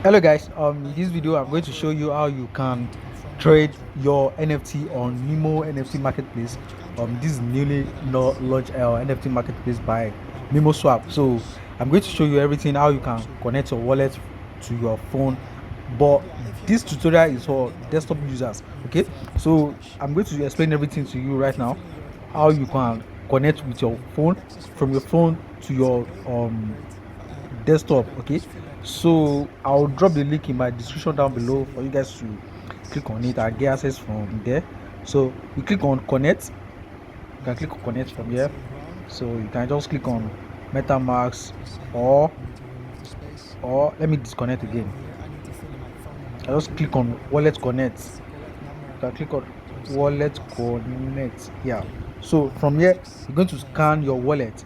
Hello guys, in this video I'm going to show you how you can trade your NFT on Mimo NFT Marketplace. This is newly launched NFT Marketplace by Mimo Swap. So I'm going to show you everything, how you can connect your wallet to your phone, but this tutorial is for desktop users. Okay, so I'm going to explain everything to you right now, how you can connect with your phone, from your phone to your desktop. Okay, so I'll drop the link in my description down below for you guys to click on it and get access from there. So you click on connect, you can click on connect from here. So you can just click on MetaMask, or let me disconnect again. I just click on wallet connect. You can click on wallet connect. Yeah, so from here you're going to scan your wallet.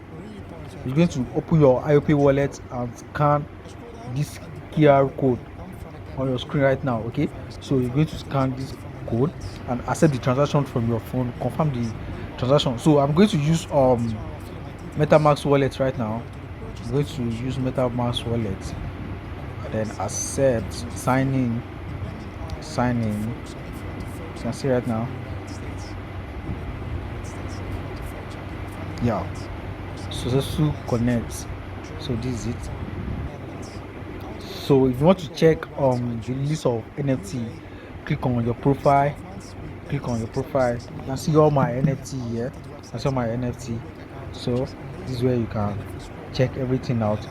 You're going to open your IoP wallet and scan this QR code on your screen right now. Okay, so you're going to scan this code and accept the transaction from your phone, confirm the transaction. So I'm going to use MetaMask wallet right now. I'm going to use MetaMask wallet, then accept, sign in. You can see right now. Yeah, successful connect. So this is it. So if you want to check the list of NFT, click on your profile. You can see all my NFT here. I saw my NFT. So this is where you can check everything out.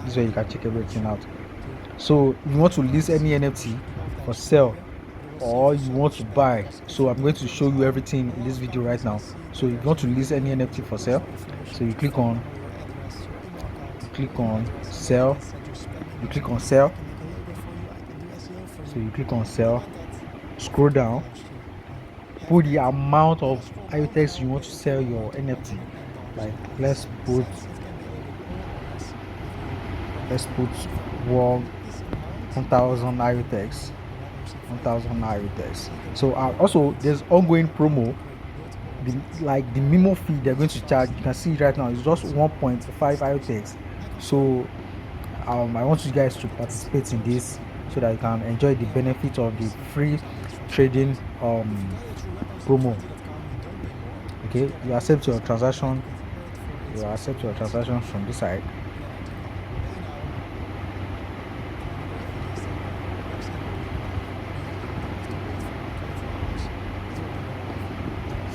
So if you want to list any NFT for sale, or you want to buy, so I'm going to show you everything in this video right now. So if you want to list any NFT for sale, so you click on sell. You click on sell. So you click on sell, scroll down, put the amount of IoTeX you want to sell your NFT. Like let's put 1,000 IoTeX. So also there's ongoing promo. The Mimo fee they're going to charge, you can see right now, it's just 1.5 IoTeX. So I want you guys to participate in this so that you can enjoy the benefit of the free trading promo. Okay, you accept your transaction from this side.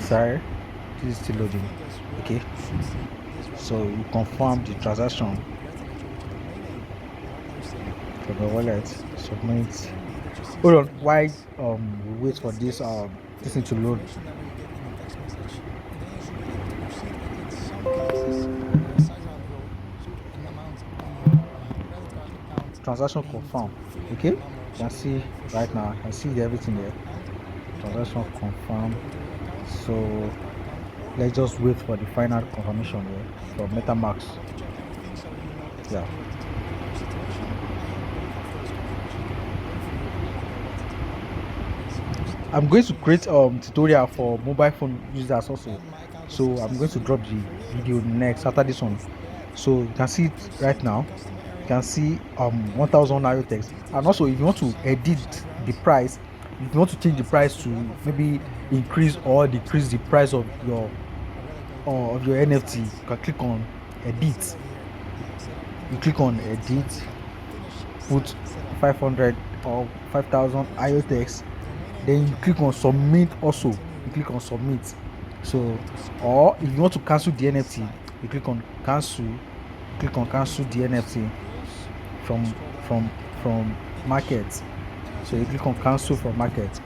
Sorry, this is still loading. Okay, so you confirm the transaction from the wallet, submit. Hold on, why we wait for this thing to load. Transaction confirmed. Okay, you can see right now, I see everything there. Transaction confirmed. So let's just wait for the final confirmation here for MetaMask. Yeah, I'm going to create tutorial for mobile phone users also. So I'm going to drop the video next after this one. So you can see it right now. You can see 1,000 IoTeX. And also if you want to edit the price, if you want to change the price to maybe increase or decrease the price of your NFT, you can click on edit. You click on edit, put 500 or 5,000 IoTeX, then you click on submit. Also you click on submit. So, or if you want to cancel the NFT, you click on cancel. The NFT from market. So you click on cancel from market.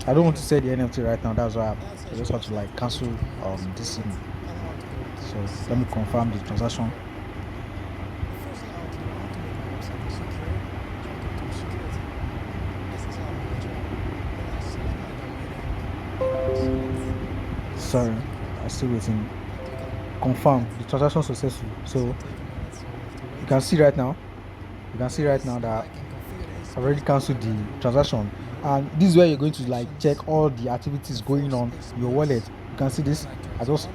I don't want to say the NFT right now, that's why I just want to like cancel this thing. So let me confirm the transaction. Sorry, I'm still waiting. Confirm the transaction successful. So you can see right now that I've already cancelled the transaction, and this is where you're going to like check all the activities going on in your wallet. You can see this. I just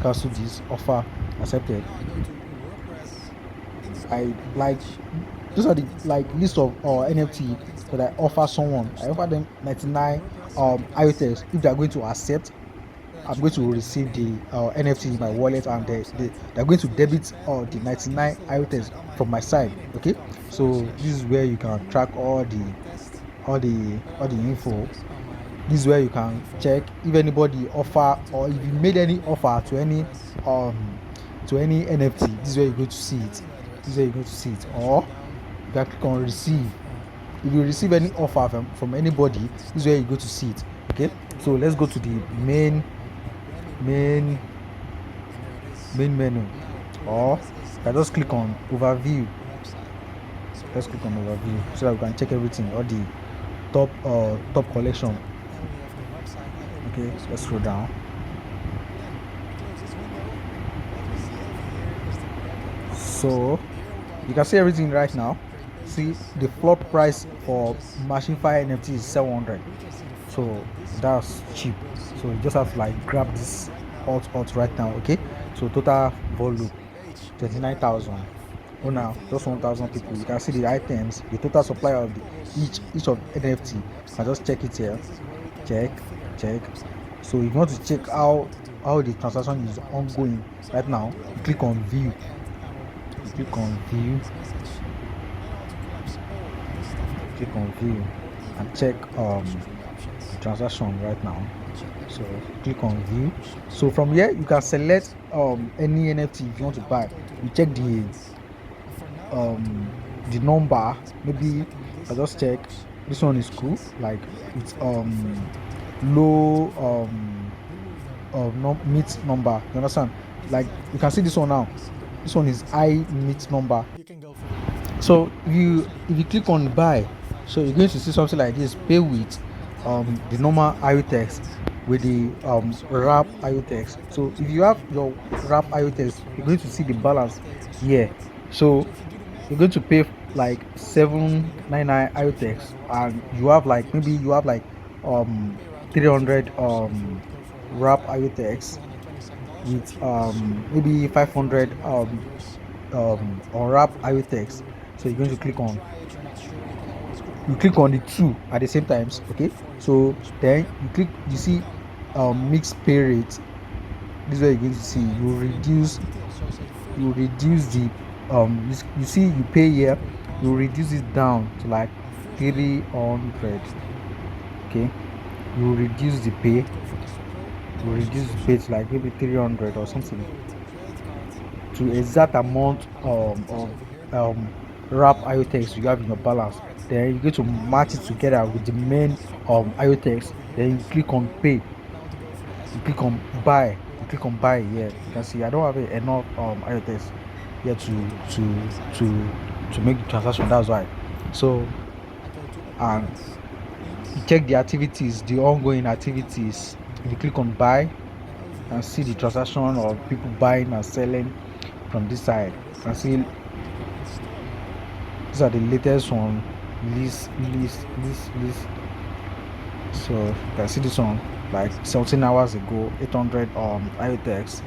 cancelled this offer, accepted. I like those are the like list of NFT that I offer someone. I offer them 99 IoTeX. If they are going to accept, I'm going to receive the NFT in my wallet, and they're going to debit the 99 IoTeX from my side. Okay, so this is where you can track all the info. This is where you can check if anybody offer, or if you made any offer to any NFT. This is where you're going to see it. This is where you're going to see it. Or you can click on receive. If you receive any offer from anybody, this is where you go to see it. Okay, so let's go to the main menu, or you can just click on overview. Let's click on overview so that we can check everything, all the top collection. Okay, let's scroll down. So you can see everything right now. See, the floor price for Machine Fire NFT is 700, so that's cheap. So you just have to like grab this alt right now. Okay, so total volume 29,000. Oh, now just 1,000 people. You can see the items, the total supply of each of NFT. I just check it here. Check. So if you want to check how the transaction is ongoing right now, you click on view. And check the transaction right now. So click on view. So from here you can select any NFT if you want to buy. You check the number. Maybe I just check this one is cool, like it's low meet number. You understand? Like you can see this one now. This one is high meet number. So if you click on buy, so you're going to see something like this: pay with the normal IoTeX with the wrap IoTeX. So if you have your wrap IoTeX, you're going to see the balance here. So you're going to pay like 799 IoTeX, and you have like 300 wrap IoTeX with maybe 500 unwrap IoTeX. So you're going to click on the two at the same times. Okay, so then you see mixed pay rate. This is where you're going to see you reduce the you see you pay here, you reduce it down to like 300. Okay, you reduce the pay to like maybe 300 or something, to exact amount of wrap IoTeX you have in your balance. Then you go to match it together with the main IoTeX. Then you click on pay. You click on buy. Here. You can see I don't have enough IoTeX here to make the transaction. That's why. So, and you check the activities, the ongoing activities. If you click on buy and see the transaction of people buying and selling from this side, you can see these are the latest one. List. So you can see this one like 17 hours ago, 800 IoTeX.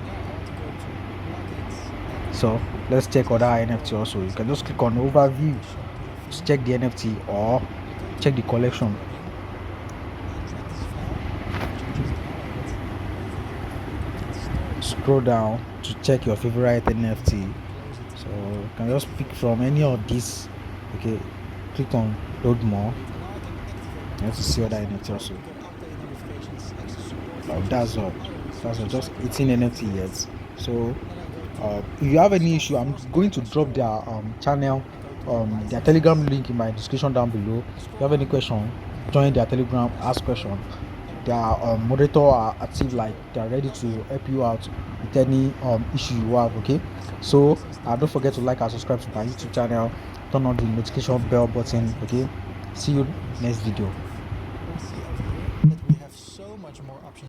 So let's check other NFT also. You can just click on overview to check the NFT or check the collection. Scroll down to check your favorite NFT. So you can just pick from any of these. Okay, click on load more. You have to see other NFT also. That's all. Just 18 NFT yet. So if you have any issue, I'm going to drop their channel, their Telegram link in my description down below. If you have any question, join their Telegram, ask question. Their moderator are active, like they are ready to help you out with any issue you have. Okay, so don't forget to like and subscribe to my YouTube channel, turn on the notification bell button. Okay, see you next video.